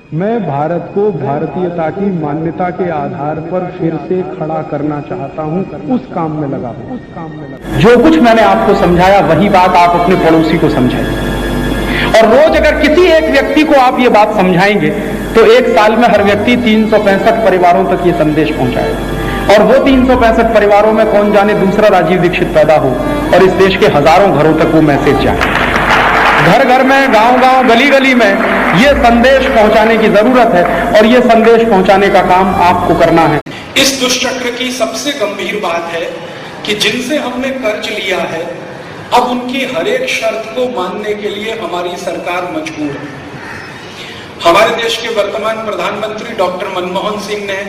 मैं भारत को भारतीयता की मान्यता के आधार पर फिर से खड़ा करना चाहता हूं, उस काम में लगा हूं। जो कुछ मैंने आपको समझाया वही बात आप अपने पड़ोसी को समझाइए, और रोज अगर किसी एक व्यक्ति को आप ये बात समझाएंगे तो एक साल में हर व्यक्ति 365 परिवारों तक ये संदेश पहुंचाएगा, और वो 365 परिवारों में कौन जाने दूसरा राजीव दीक्षित पैदा हो और इस देश के हजारों घरों तक वो मैसेज जाए। घर घर में, गांव गांव, गली गली में ये संदेश पहुंचाने की जरूरत है, और ये संदेश पहुंचाने का काम आपको करना है। इस दुष्चक्र की सबसे गंभीर बात है कि जिनसे हमने कर्ज लिया है, अब उनकी हर एक शर्त को मानने के लिए हमारी सरकार मजबूर है। हमारे देश के वर्तमान प्रधानमंत्री डॉक्टर मनमोहन सिंह ने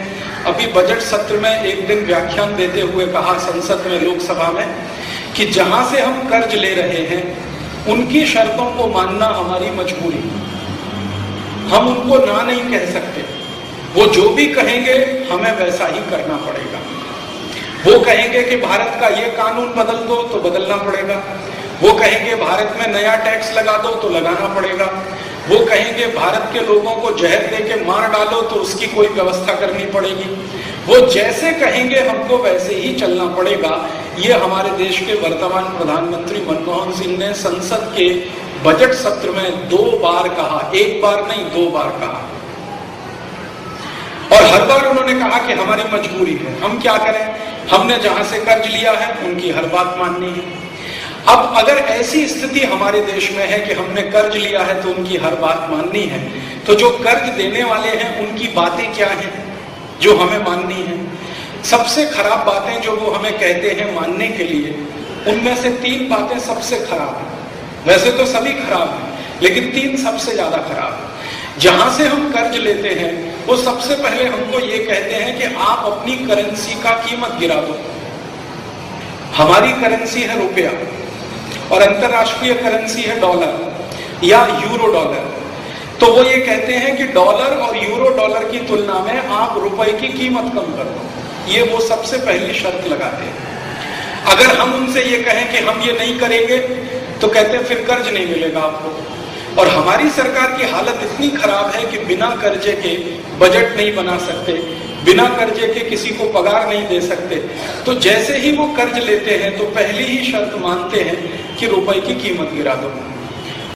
अभी बजट सत्र में एक दिन व्याख्यान देते हुए कहा संसद में, लोकसभा में, कि जहां से हम कर्ज ले रहे हैं उनकी शर्तों को मानना हमारी मजबूरी। हम उनको ना नहीं कह सकते, वो जो भी कहेंगे हमें वैसा ही करना पड़ेगा। वो कहेंगे कि भारत का ये कानून बदल दो तो बदलना पड़ेगा, वो कहेंगे भारत में नया टैक्स लगा दो तो लगाना पड़ेगा, वो कहेंगे भारत के लोगों को जहर दे के मार डालो तो उसकी कोई व्यवस्था करनी पड़ेगी। वो जैसे कहेंगे हमको वैसे ही चलना पड़ेगा। ये हमारे देश के वर्तमान प्रधानमंत्री मनमोहन सिंह ने संसद के बजट सत्र में 2 बार कहा, 1 बार नहीं 2 बार कहा, और हर बार उन्होंने कहा कि हमारी मजबूरी है, हम क्या करें, हमने जहां से कर्ज लिया है उनकी हर बात माननी है। अब अगर ऐसी स्थिति हमारे देश में है कि हमने कर्ज लिया है तो उनकी हर बात माननी है, तो जो कर्ज देने वाले हैं उनकी बातें क्या हैं जो हमें माननी है? सबसे खराब बातें जो वो हमें कहते हैं मानने के लिए, उनमें से 3 बातें सबसे खराब हैं। वैसे तो सभी खराब हैं, लेकिन 3 सबसे ज्यादा खराब है। जहां से हम कर्ज लेते हैं वो सबसे पहले हमको ये कहते हैं कि आप अपनी करेंसी का कीमत गिरा दो। हमारी करेंसी है रुपया और अंतरराष्ट्रीय करेंसी है डॉलर या यूरो डॉलर। तो वो ये कहते हैं कि डॉलर और यूरो डॉलर की तुलना में आप रुपए की कीमत कम कर दो। ये वो सबसे पहली शर्त लगाते हैं। अगर हम उनसे ये कहें कि हम ये नहीं करेंगे तो कहते हैं फिर कर्ज नहीं मिलेगा आपको। और हमारी सरकार की हालत इतनी खराब है कि बिना कर्जे के बजट नहीं बना सकते, बिना कर्जे के किसी को पगार नहीं दे सकते। तो जैसे ही वो कर्ज लेते हैं तो पहली ही शर्त मानते हैं कि रुपए की कीमत गिरा दो।